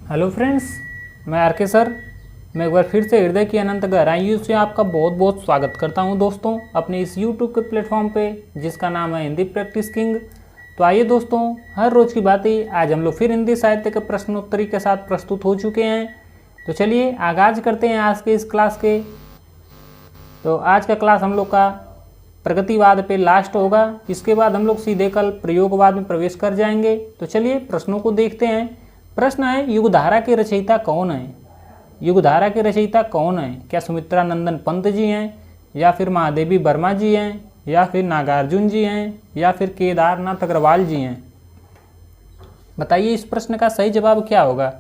Hello friends, मैं are के sir. मैं एक बार फिर से हृदय की अनंत गहराइयों से आपका बहुत बहुत स्वागत करता हूं दोस्तों अपने इस यूट्यूब के प्लेटफॉर्म पे जिसका नाम है हिंदी प्रैक्टिस किंग। तो आइए दोस्तों, हर रोज़ की बातें आज हम लोग फिर हिंदी साहित्य के प्रश्नोत्तरी के साथ प्रस्तुत हो चुके हैं। तो चलिए आगाज़ करते हैं आज के इस क्लास के। तो आज का क्लास हम लोग का प्रगतिवाद पे लास्ट होगा। इसके बाद हम लोग सीधे कल प्रयोगवाद में प्रवेश कर जाएंगे। तो चलिए प्रश्नों को देखते हैं। प्रश्न है, युगधारा के रचयिता कौन है? युगधारा के रचयिता कौन है? क्या सुमित्रा नंदन पंत जी हैं, या फिर महादेवी वर्मा जी हैं, या फिर नागार्जुन जी हैं, या फिर केदारनाथ अग्रवाल जी हैं? बताइए इस प्रश्न का सही जवाब क्या होगा।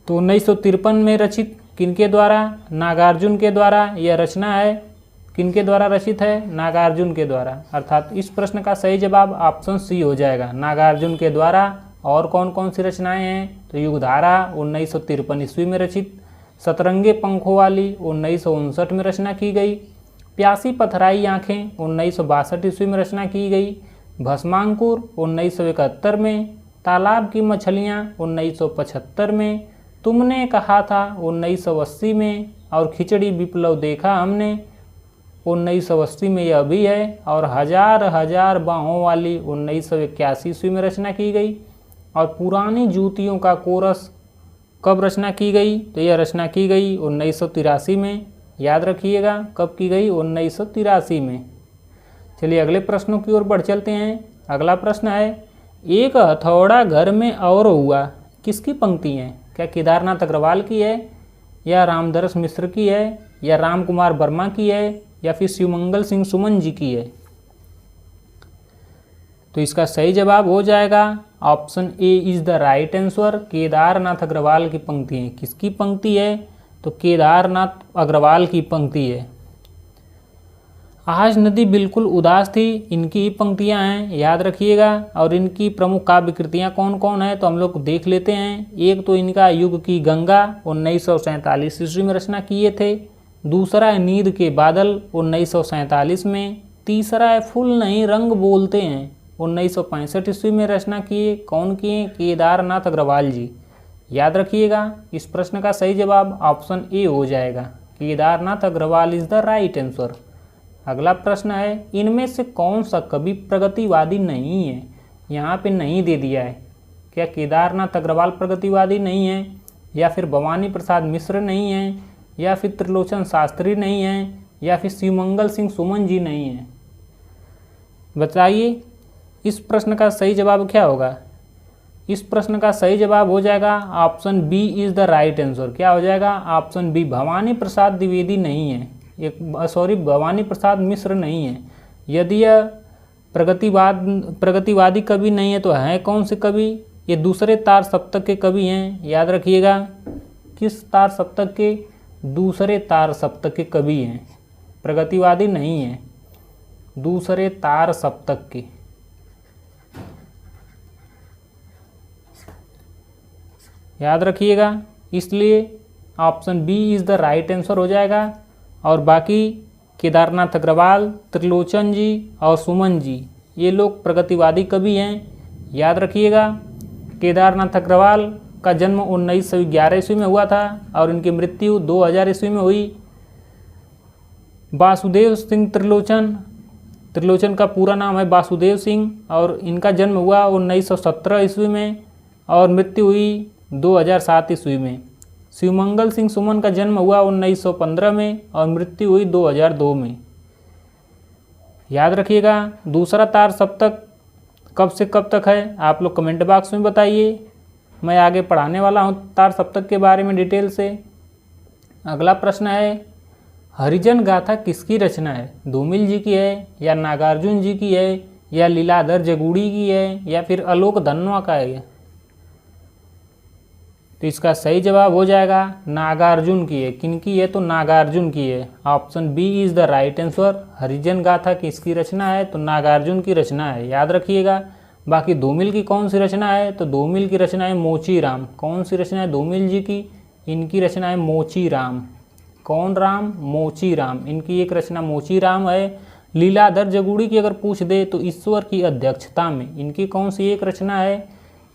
तो 1953 में रचित किनके द्वारा? नागार्जुन के द्वारा। यह रचना है किनके द्वारा रचित है? नागार्जुन के द्वारा। अर्थात इस प्रश्न का सही जवाब ऑप्शन सी हो जाएगा, नागार्जुन के द्वारा। और कौन कौन सी रचनाएं हैं? तो युगधारा 1953 ईस्वी में रचित, सतरंगे पंखों वाली 1959 में रचना की गई, प्यासी पथराई आँखें 1962 ईस्वी में रचना की गई, भस्मांकुर 1971 में, तालाब की मछलियाँ 1975 में, तुमने कहा था 1980 में, और खिचड़ी विप्लव देखा हमने 1980 में यह भी है, और हजार हजार बाहों वाली 1981 ईस्वी में रचना की गई। और पुरानी जूतियों का कोरस कब रचना की गई? तो यह रचना की गई 1983 में। याद रखिएगा कब की गई? 1983 में। चलिए अगले प्रश्नों की ओर बढ़ चलते हैं। अगला प्रश्न है, एक हथौड़ा घर में और हुआ, किसकी पंक्ति है? क्या केदारनाथ अग्रवाल की है, या रामदरस मिश्र की है, या राम कुमार वर्मा की है, या फिर शिवमंगल सिंह सुमन जी की है? तो इसका सही जवाब हो जाएगा option A is the right answer. Kedarnath Agrawal की पंक्ति है। किसकी पंक्ति है? तो केदारनाथ अग्रवाल की पंक्ति है। आज नदी बिल्कुल उदास थी, इनकी ही पंक्तियां हैं, याद रखिएगा। और इनकी प्रमुख काव्य कृतियाँ कौन कौन है तो हम लोग देख लेते हैं। एक तो इनका युग की गंगा 1947 ईस्वी में रचना किए थे। दूसरा है नींद के बादल 1947 में। तीसरा है फूल नहीं रंग बोलते हैं 1965 ईस्वी में रचना किए। कौन किए? केदारनाथ अग्रवाल जी। याद रखिएगा इस प्रश्न का सही जवाब ऑप्शन ए हो जाएगा, Kedarnath Agrawal is the right answer. अगला प्रश्न है, इनमें से कौन सा कवि प्रगतिवादी नहीं है? यहाँ पे नहीं दे दिया है। क्या केदारनाथ अग्रवाल प्रगतिवादी नहीं है, या फिर भवानी प्रसाद मिश्र नहीं है, या फिर त्रिलोचन शास्त्री नहीं है, या फिर शिवमंगल सिंह सुमन जी नहीं है? बताइए इस प्रश्न का सही जवाब क्या होगा। इस प्रश्न का सही जवाब हो जाएगा option B is the right answer. क्या हो जाएगा? ऑप्शन बी, भवानी प्रसाद द्विवेदी नहीं है, भवानी प्रसाद मिश्र नहीं है। यदि यह प्रगतिवादी कवि नहीं है तो हैं कौन से कवि? ये दूसरे तार सप्तक के कवि हैं। याद रखिएगा किस तार सप्तक के? दूसरे तार सप्तक के कवि हैं। प्रगतिवादी नहीं है, दूसरे तार सप्तक के। याद रखिएगा, इसलिए option B is the right answer हो जाएगा। और बाकी केदारनाथ अग्रवाल, त्रिलोचन जी और सुमन जी ये लोग प्रगतिवादी कवि हैं। याद रखिएगा केदारनाथ अग्रवाल का जन्म 1911 ईस्वी में हुआ था और इनकी मृत्यु 2000 ईस्वी में हुई। वासुदेव सिंह त्रिलोचन का पूरा नाम है वासुदेव सिंह, और इनका जन्म हुआ 1917 ईस्वी में और मृत्यु हुई 2007 ईस्वी में। शिवमंगल सिंह सुमन का जन्म हुआ 1915 में और मृत्यु हुई 2002 में। याद रखिएगा दूसरा तार सप्तक कब से कब तक है आप लोग कमेंट बॉक्स में बताइए। मैं आगे पढ़ाने वाला हूँ तार सप्तक के बारे में डिटेल से। अगला प्रश्न है, हरिजन गाथा किसकी रचना है? धूमिल जी की है, या नागार्जुन जी की है, या लीलाधर जगूड़ी की है, या फिर आलोक धनवा का है? तो इसका सही जवाब हो जाएगा नागार्जुन की है। किनकी है? तो नागार्जुन की है। Option B is the right answer. Harijan Gatha किसकी रचना है? तो नागार्जुन की रचना है। याद रखिएगा। बाकी धूमिल की कौन सी रचना है? तो धूमिल की रचना है मोची राम। कौन सी रचना है धूमिल जी की? इनकी रचना है मोची राम। कौन राम? मोची राम। इनकी एक रचना मोची राम है। लीलाधर जगूड़ी की अगर पूछ दे तो ईश्वर की अध्यक्षता में, इनकी कौन सी एक रचना है?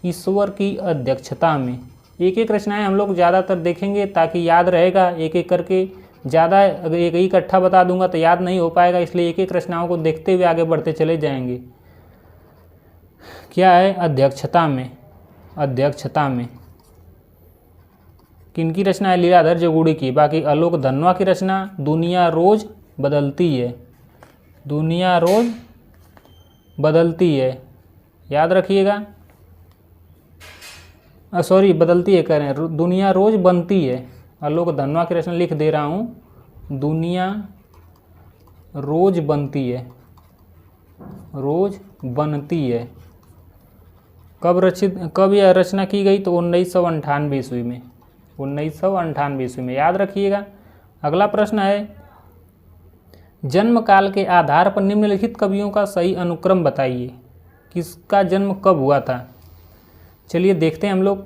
ईश्वर की अध्यक्षता में। एक एक रचनाएं हम लोग ज़्यादातर देखेंगे ताकि याद रहेगा, एक एक करके। ज़्यादा अगर एक ही इकट्ठा बता दूंगा तो याद नहीं हो पाएगा, इसलिए एक एक रचनाओं को देखते हुए आगे बढ़ते चले जाएंगे। क्या है अध्यक्षता में? अध्यक्षता में किनकी रचना है? लीलाधर जगुड़ी की। बाकी आलोक धनवा की रचना दुनिया रोज बदलती है। दुनिया रोज बदलती है, याद रखिएगा। सॉरी बदलती है कह रहे हैं, दुनिया रोज बनती है। आलोक धनवा की रचना लिख दे रहा हूँ, दुनिया रोज बनती है, रोज बनती है। कब यह रचना की गई? तो 1998 ईस्वी में, 1998 ईस्वी में, याद रखिएगा। अगला प्रश्न है, जन्म काल के आधार पर निम्नलिखित कवियों का सही अनुक्रम बताइए। किसका जन्म कब हुआ था? चलिए देखते हैं हम लोग।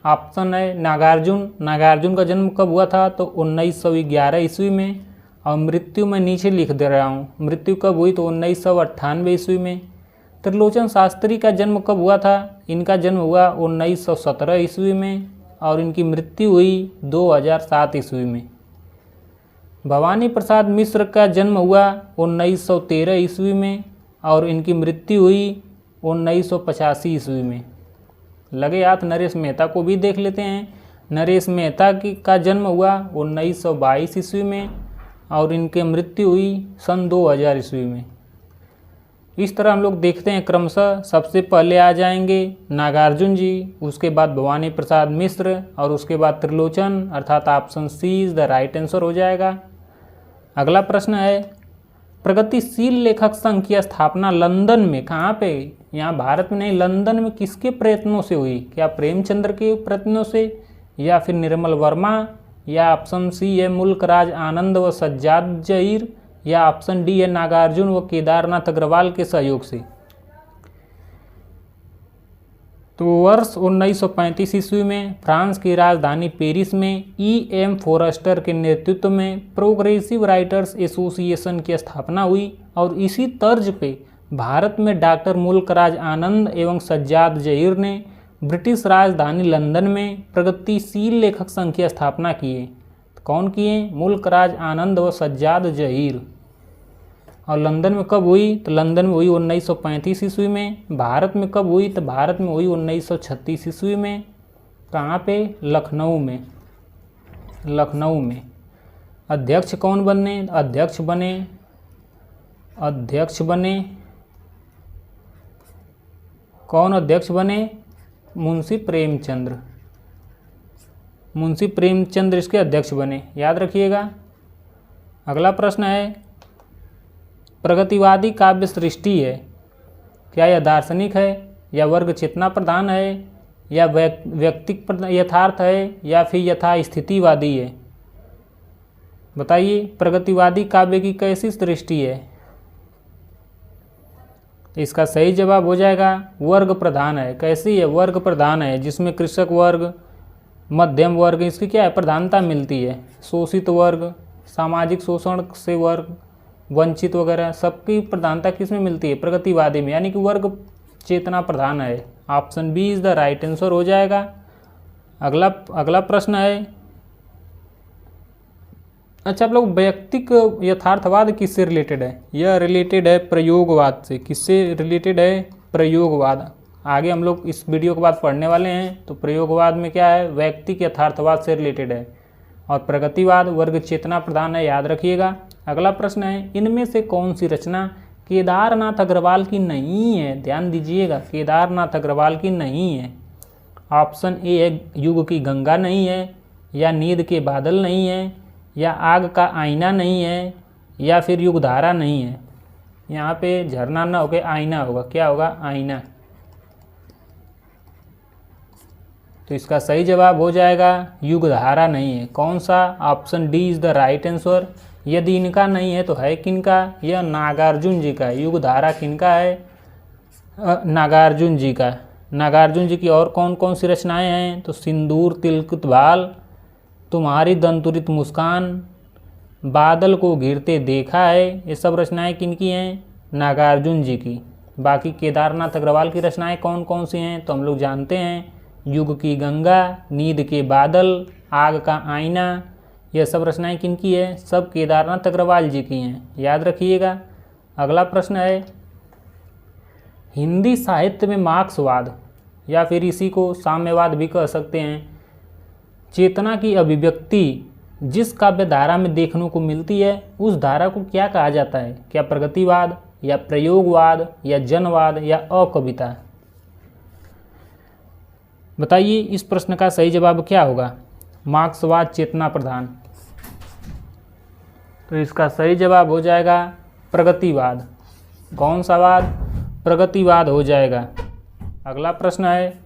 ऑप्शन है नागार्जुन। नागार्जुन का जन्म कब हुआ था? तो 1911 ईस्वी में। और मृत्यु मैं नीचे लिख दे रहा हूँ, मृत्यु कब हुई? तो 1998 ईस्वी में। त्रिलोचन शास्त्री का जन्म कब हुआ था? इनका जन्म हुआ 1917 ईस्वी में और इनकी मृत्यु हुई 2007 ईस्वी में। भवानी प्रसाद मिश्र का जन्म हुआ 1913 ईस्वी में और इनकी मृत्यु हुई 1985 ईस्वी में। लगे हाथ नरेश मेहता को भी देख लेते हैं। नरेश मेहता का जन्म हुआ 1922 ईस्वी में और इनकी मृत्यु हुई सन 2000 ईस्वी में। इस तरह हम लोग देखते हैं क्रमशः। सबसे पहले आ जाएंगे नागार्जुन जी, उसके बाद भवानी प्रसाद मिश्र और उसके बाद त्रिलोचन, अर्थात option C is the right answer हो जाएगा। अगला प्रश्न है, प्रगतिशील लेखक संघ की स्थापना लंदन में, कहाँ पे? यहाँ भारत में नहीं, लंदन में किसके प्रयत्नों से हुई? क्या प्रेमचंद्र के प्रयत्नों से या फिर निर्मल वर्मा या ऑप्शन सी है मुल्क राज आनंद व सज्जाद जहीर या ऑप्शन डी है नागार्जुन व केदारनाथ अग्रवाल के सहयोग से? तो वर्ष 1935 ईस्वी में फ्रांस की राजधानी पेरिस में E.M. फोरेस्टर के नेतृत्व में प्रोग्रेसिव राइटर्स एसोसिएशन की स्थापना हुई और इसी तर्ज पे भारत में डॉक्टर मुल्क राज आनंद एवं सज्जाद जहीर ने ब्रिटिश राजधानी लंदन में प्रगतिशील लेखक संघ की स्थापना किए। कौन किए? मुल्क राज आनंद व सज्जाद जहीर। और लंदन में कब हुई? तो लंदन में हुई 1935 ईस्वी में। भारत में कब हुई? तो भारत में हुई 1936 ईस्वी में। कहाँ पे? लखनऊ में। लखनऊ में। अध्यक्ष कौन बने? अध्यक्ष बने कौन अध्यक्ष बने? मुंशी प्रेमचंद्र। मुंशी प्रेमचंद्र इसके अध्यक्ष बने, याद रखिएगा। अगला प्रश्न है, प्रगतिवादी काव्य सृष्टि है, क्या यह दार्शनिक है या वर्ग चेतना प्रधान है या व्यक्तिक यथार्थ है या फिर यथास्थितिवादी है? बताइए, प्रगतिवादी काव्य की कैसी सृष्टि है? इसका सही जवाब हो जाएगा वर्ग प्रधान है। कैसी है? वर्ग प्रधान है, जिसमें कृषक वर्ग, मध्यम वर्ग, इसकी क्या है? प्रधानता मिलती है। शोषित वर्ग, सामाजिक शोषण से वर्ग, वंचित वगैरह, सबकी प्रधानता किस में मिलती है? प्रगतिवादी में, यानी कि वर्ग चेतना प्रधान है। Option B is the right answer हो जाएगा। अगला प्रश्न है, अच्छा आप लोग, व्यक्तिक यथार्थवाद किससे रिलेटेड है? यह रिलेटेड है प्रयोगवाद से। किससे रिलेटेड है? प्रयोगवाद। आगे हम लोग इस वीडियो के बाद पढ़ने वाले हैं। तो प्रयोगवाद में क्या है? व्यक्तिक यथार्थवाद से रिलेटेड है और प्रगतिवाद वर्ग चेतना प्रधान है, याद रखिएगा। अगला प्रश्न है, इनमें से कौन सी रचना केदारनाथ अग्रवाल की नहीं है? ध्यान दीजिएगा, केदारनाथ अग्रवाल की नहीं है। ऑप्शन ए है युग की गंगा नहीं है, या नींद के बादल नहीं है, या आग का आईना नहीं है, या फिर युगधारा नहीं है। यहाँ पे झरना ना होकर आईना होगा। क्या होगा? आईना। तो इसका सही जवाब हो जाएगा युगधारा नहीं है। कौन सा? Option D is the right answer. यदि इनका नहीं है तो है किनका? यह नागार्जुन जी का है। युगधारा किनका है? नागार्जुन जी का। नागार्जुन जी की और कौन कौन सी रचनाएं हैं? तो सिंदूर तिलकित बाल, तुम्हारी दंतुरित मुस्कान, बादल को घिरते देखा है, ये सब रचनाएं किनकी हैं? नागार्जुन जी की। बाकी केदारनाथ अग्रवाल की रचनाएं कौन कौन सी हैं? तो हम लोग जानते हैं युग की गंगा, नींद के बादल, आग का आईना, यह सब रचनाएं किनकी है? सब केदारनाथ अग्रवाल जी की हैं, याद रखिएगा। अगला प्रश्न है, हिंदी साहित्य में मार्क्सवाद या फिर इसी को साम्यवाद भी कह सकते हैं, चेतना की अभिव्यक्ति जिस काव्य धारा में देखने को मिलती है उस धारा को क्या कहा जाता है? क्या प्रगतिवाद या प्रयोगवाद या जनवाद या अकविता? बताइए इस प्रश्न का सही जवाब क्या होगा? मार्क्सवाद चेतना प्रधान। तो इसका सही जवाब हो जाएगा प्रगतिवाद। कौन सा वाद? प्रगतिवाद हो जाएगा। अगला प्रश्न है,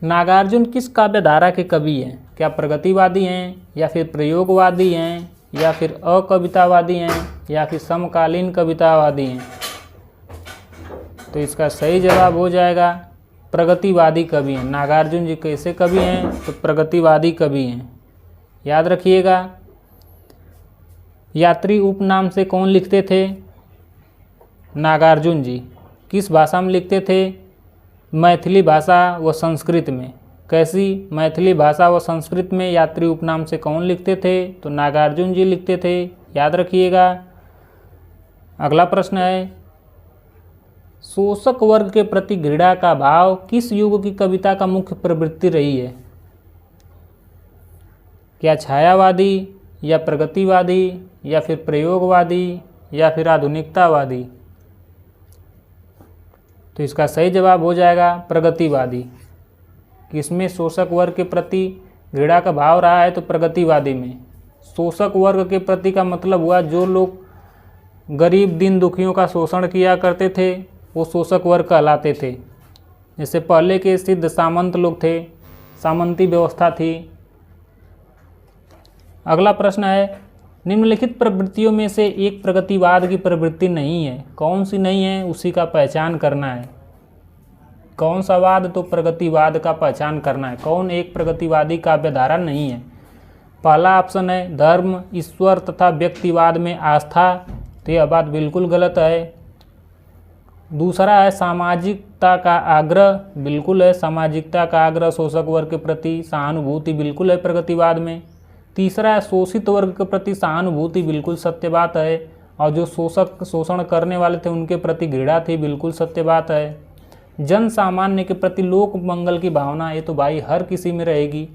नागार्जुन किस काव्य धारा के कवि हैं? क्या प्रगतिवादी हैं या फिर प्रयोगवादी हैं या फिर अकवितावादी हैं या फिर समकालीन कवितावादी हैं? तो इसका सही जवाब हो जाएगा प्रगतिवादी कवि हैं। नागार्जुन जी कैसे कवि हैं? तो प्रगतिवादी कवि हैं, याद रखिएगा। यात्री उपनाम से कौन लिखते थे? नागार्जुन जी। किस भाषा में लिखते थे? मैथिली भाषा व संस्कृत में। कैसी? मैथिली भाषा व संस्कृत में यात्री उपनाम से कौन लिखते थे? तो नागार्जुन जी लिखते थे, याद रखिएगा। अगला प्रश्न है, शोषक वर्ग के प्रति घृणा का भाव किस युग की कविता का मुख्य प्रवृत्ति रही है? क्या छायावादी या प्रगतिवादी या फिर प्रयोगवादी या फिर आधुनिकतावादी? तो इसका सही जवाब हो जाएगा प्रगतिवादी। किसमें शोषक वर्ग के प्रति घृणा का भाव रहा है? तो प्रगतिवादी में। शोषक वर्ग के प्रति का मतलब हुआ जो लोग गरीब दीन दुखियों का शोषण किया करते थे वो शोषक वर्ग कहलाते थे। जैसे पहले के सिद्ध सामंत लोग थे, सामंती व्यवस्था थी। अगला प्रश्न है, निम्नलिखित प्रवृत्तियों में से एक प्रगतिवाद की प्रवृत्ति नहीं है, कौन सी नहीं है? उसी का पहचान करना है। कौन सा वाद? तो प्रगतिवाद का पहचान करना है। कौन एक प्रगतिवादी काव्यधारा नहीं है? पहला ऑप्शन है धर्म, ईश्वर तथा व्यक्तिवाद में आस्था, तो यह बात बिल्कुल गलत है। दूसरा है सामाजिकता का आग्रह, बिल्कुल है। सामाजिकता का आग्रह, शोषक वर्ग के प्रति सहानुभूति, बिल्कुल है प्रगतिवाद में। तीसरा है शोषित वर्ग के प्रति सहानुभूति, बिल्कुल सत्य बात है। और जो शोषण करने वाले थे उनके प्रति घृणा थी, बिल्कुल सत्य बात है। जन सामान्य के प्रति लोक मंगल की भावना, ये तो भाई हर किसी में रहेगी।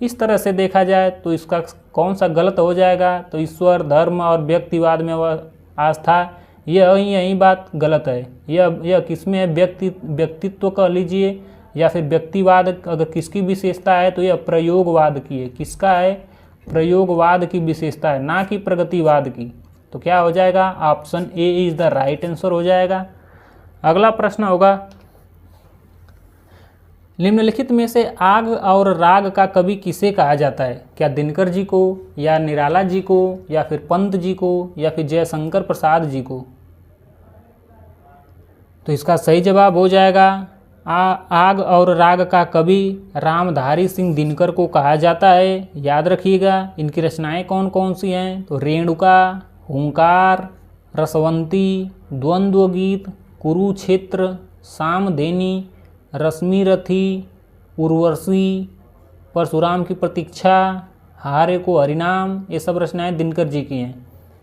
इस तरह से देखा जाए तो इसका कौन सा गलत हो जाएगा? तो ईश्वर, धर्म और व्यक्तिवाद में वह आस्था, यही बात गलत है। यह किसमें है? व्यक्तित्व कह लीजिए या फिर व्यक्तिवाद। अगर किसकी विशेषता है तो यह प्रयोगवाद की है। किसका है? प्रयोगवाद की विशेषता है, ना कि प्रगतिवाद की। तो क्या हो जाएगा? Option A is the right answer हो जाएगा। अगला प्रश्न होगा, निम्नलिखित में से आग और राग का कवि किसे कहा जाता है? क्या दिनकर जी को या निराला जी को या फिर पंत जी को या फिर जयशंकर प्रसाद जी को? तो इसका सही जवाब हो जाएगा आग और राग का कवि रामधारी सिंह दिनकर को कहा जाता है, याद रखिएगा। इनकी रचनाएं कौन कौन सी हैं? तो रेणुका, हुंकार, रसवंती, द्वंद्व गीत, कुरुक्षेत्र, सामधेनी, रश्मिरथी, उर्वशी, परशुराम की प्रतीक्षा, हारे को हरिनाम, ये सब रचनाएं दिनकर जी की हैं,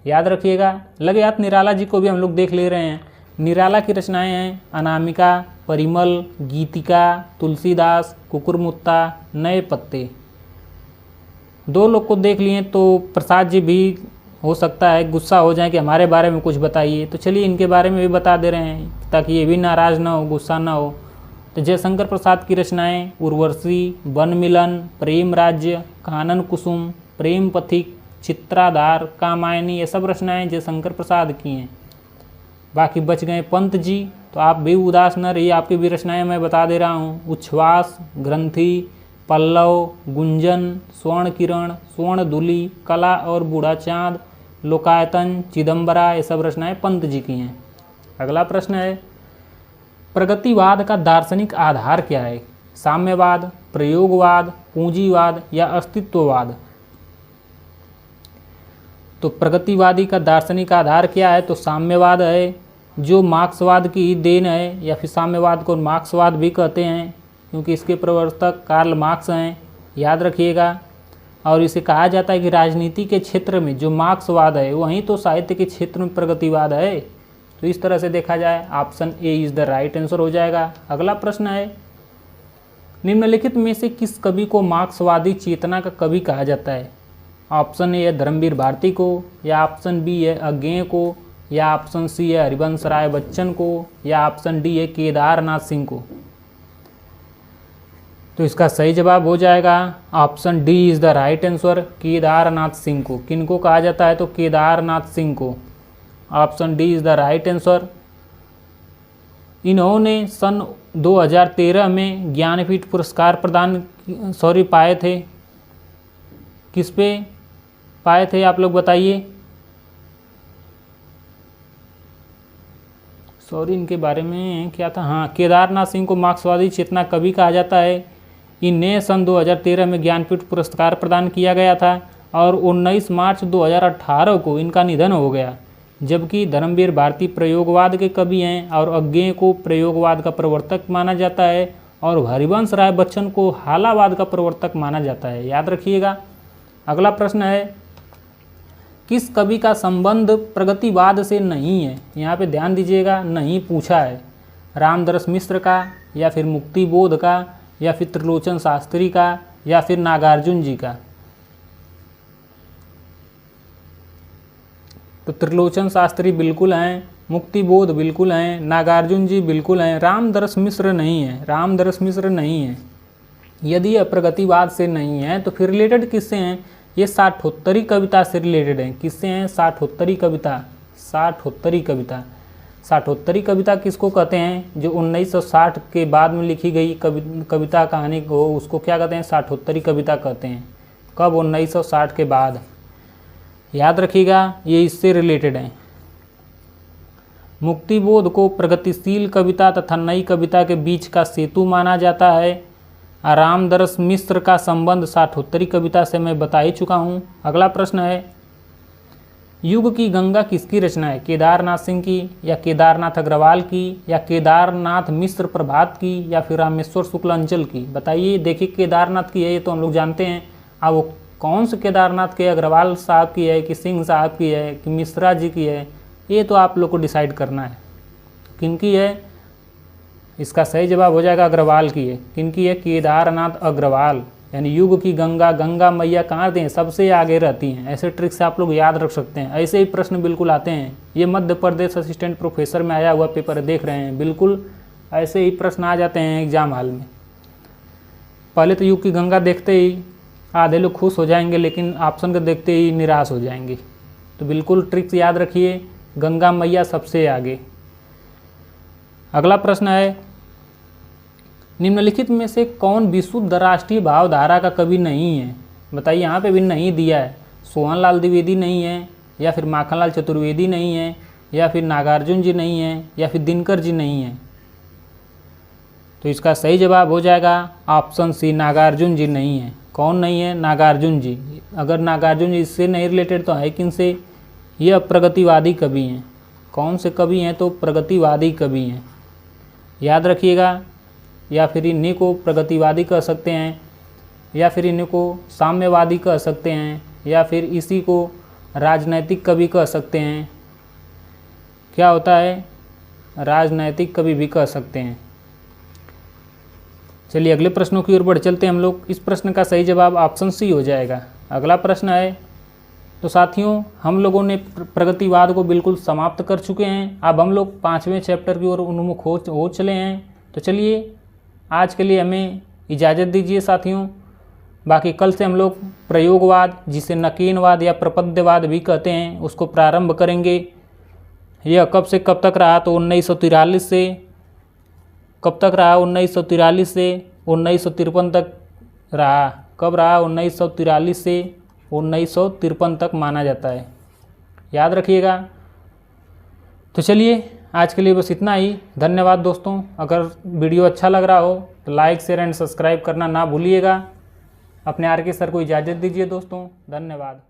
याद रखिएगा। लगे हाथ निराला जी को भी हम लोग देख ले रहे हैं। निराला की रचनाएं हैं अनामिका, परिमल, गीतिका, तुलसीदास, कुकुरमुत्ता, नए पत्ते। दो लोग को देख लिए तो प्रसाद जी भी हो सकता है गुस्सा हो जाए कि हमारे बारे में कुछ बताइए, तो चलिए इनके बारे में भी बता दे रहे हैं ताकि ये भी नाराज़ ना हो, गुस्सा ना हो। तो जयशंकर प्रसाद की रचनाएं उर्वशी, वन मिलन, प्रेम राज्य, कानन कुसुम, प्रेम पथिक, चित्राधार, कामायनी, ये सब रचनाएं जयशंकर प्रसाद की हैं। बाकी बच गए पंत जी, तो आप भी उदास न रहिए, आपकी भी रचनाएं मैं बता दे रहा हूँ। उच्छ्वास, ग्रंथि, पल्लव, गुंजन, स्वर्ण किरण, स्वर्ण धुली, कला और बूढ़ा चाँद, लोकायतन, चिदम्बरा, ये सब रचनाएं पंत जी की हैं। अगला प्रश्न है, प्रगतिवाद का दार्शनिक आधार क्या है? साम्यवाद, प्रयोगवाद, पूंजीवाद या अस्तित्ववाद? तो प्रगतिवादी का दार्शनिक आधार क्या है? तो साम्यवाद है, जो मार्क्सवाद की देन है, या फिर साम्यवाद को मार्क्सवाद भी कहते हैं। क्योंकि इसके प्रवर्तक कार्ल मार्क्स हैं, याद रखिएगा। और इसे कहा जाता है कि राजनीति के क्षेत्र में जो मार्क्सवाद है वहीं तो साहित्य के क्षेत्र में प्रगतिवाद है। तो इस तरह से देखा जाए option A is the right answer हो जाएगा। अगला प्रश्न है, निम्नलिखित में से किस कवि को मार्क्सवादी चेतना का कवि कहा जाता है? ऑप्शन ए है धर्मवीर भारती को, या ऑप्शन बी है अज्ञेय को, या ऑप्शन सी है हरिवंश राय बच्चन को, या ऑप्शन डी है केदारनाथ सिंह को। तो इसका सही जवाब हो जाएगा option D is the right answer, Kedarnath Singh को। किनको कहा जाता है? तो केदारनाथ सिंह को। Option D is the right answer. इन्होंने सन 2013 में ज्ञानपीठ पुरस्कार पाए थे। किस पे पाए थे आप लोग बताइए? इनके बारे में क्या था? हाँ, केदारनाथ सिंह को मार्क्सवादी चेतना कवि कहा जाता है। इन्हें सन 2013 में ज्ञानपीठ पुरस्कार प्रदान किया गया था और 19 मार्च 2018 को इनका निधन हो गया। जबकि धर्मवीर भारती प्रयोगवाद के कवि हैं और अज्ञेय को प्रयोगवाद का प्रवर्तक माना जाता है और हरिवंश राय बच्चन को हालावाद का प्रवर्तक माना जाता है, याद रखिएगा। अगला प्रश्न है, किस कवि का संबंध प्रगतिवाद से नहीं है? यहाँ पे ध्यान दीजिएगा, नहीं पूछा है। रामदरस मिश्र का, या फिर मुक्तिबोध का, या फिर त्रिलोचन शास्त्री का, या फिर नागार्जुन जी का। तो त्रिलोचन शास्त्री बिल्कुल हैं, मुक्तिबोध बिल्कुल हैं, नागार्जुन जी बिल्कुल हैं, रामदरस मिश्र नहीं है, रामदरस मिश्र नहीं है। यदि यह प्रगतिवाद से नहीं है तो फिर रिलेटेड किससे हैं? ये साठोत्तरी कविता से रिलेटेड हैं। किससे हैं? साठोत्तरी कविता। साठोत्तरी कविता। साठोत्तरी कविता किसको कहते हैं? जो 1960 के बाद में लिखी गई कविता कहानी को, उसको क्या कहते हैं? साठोत्तरी कविता कहते हैं। कब? 1960 के बाद, याद रखिएगा, ये इससे रिलेटेड है। मुक्तिबोध को प्रगतिशील कविता तथा नई कविता के बीच का सेतु माना जाता है। रामदरस मिश्र का संबंध साठोत्तरी कविता से मैं बता ही चुका हूँ। अगला प्रश्न है, युग की गंगा किसकी रचना है? केदारनाथ सिंह की, या केदारनाथ अग्रवाल की, या केदारनाथ मिश्र प्रभात की, या फिर रामेश्वर शुक्ल अंचल की? बताइए। देखिए, केदारनाथ की है ये तो हम लोग जानते हैं। अब वो कौन से केदारनाथ के, अग्रवाल साहब की है कि सिंह साहब की है कि मिश्रा जी की है, ये तो आप लोग को डिसाइड करना है किनकी है। इसका सही जवाब हो जाएगा अग्रवाल की है। किनकी है? केदारनाथ अग्रवाल। यानी युग की गंगा, गंगा मैया कहाँ रहती हैं? सबसे आगे रहती हैं। ऐसे ट्रिक से आप लोग याद रख सकते हैं। ऐसे ही प्रश्न बिल्कुल आते हैं। ये मध्य प्रदेश असिस्टेंट प्रोफेसर में आया हुआ पेपर देख रहे हैं, बिल्कुल ऐसे ही प्रश्न आ जाते हैं एग्जाम हॉल में। पहले तो युग की गंगा देखते ही आधे लोग खुश हो जाएंगे, लेकिन ऑप्शन को देखते ही निराश हो जाएंगे। तो बिल्कुल ट्रिक्स याद रखिए, गंगा मैया सबसे आगे। अगला प्रश्न है, निम्नलिखित में से कौन विशुद्ध राष्ट्रीय भावधारा का कवि नहीं है? बताइए, यहाँ पे भी नहीं दिया है। सोहनलाल द्विवेदी नहीं है, या फिर माखनलाल चतुर्वेदी नहीं है, या फिर नागार्जुन जी नहीं है, या फिर दिनकर जी नहीं है। तो इसका सही जवाब हो जाएगा ऑप्शन सी, नागार्जुन जी नहीं है। कौन नहीं है? नागार्जुन जी। अगर नागार्जुन जी इससे नहीं रिलेटेड तो है किन से? ये प्रगतिवादी कवि हैं। कौन से कवि हैं? तो प्रगतिवादी कवि हैं, याद रखिएगा। या फिर इन्हीं को प्रगतिवादी कह सकते हैं, या फिर इन्हीं को साम्यवादी कह सकते हैं, या फिर इसी को राजनैतिक कवि कह सकते हैं। क्या होता है? राजनैतिक कवि भी कह सकते हैं। चलिए अगले प्रश्नों की ओर बढ़ चलते हैं हम लोग। इस प्रश्न का सही जवाब ऑप्शन सी हो जाएगा। अगला प्रश्न है, तो साथियों हम लोगों ने प्रगतिवाद को बिल्कुल समाप्त कर चुके हैं। अब हम लोग 5वें चैप्टर की ओर उन्मुख हो चले हैं। तो चलिए आज के लिए हमें इजाज़त दीजिए साथियों। बाकी कल से हम लोग प्रयोगवाद, जिसे नकीनवाद या प्रपद्यवाद भी कहते हैं, उसको प्रारंभ करेंगे। यह कब से कब तक रहा? तो 1943 से कब तक रहा? 1943 से 1953 तक रहा। कब रहा? 1943 से 1953 तक माना जाता है, याद रखिएगा। तो चलिए आज के लिए बस इतना ही। धन्यवाद दोस्तों। अगर वीडियो अच्छा लग रहा हो तो लाइक, शेयर एंड सब्सक्राइब करना ना भूलिएगा। अपने आर के सर को इजाज़त दीजिए दोस्तों। धन्यवाद।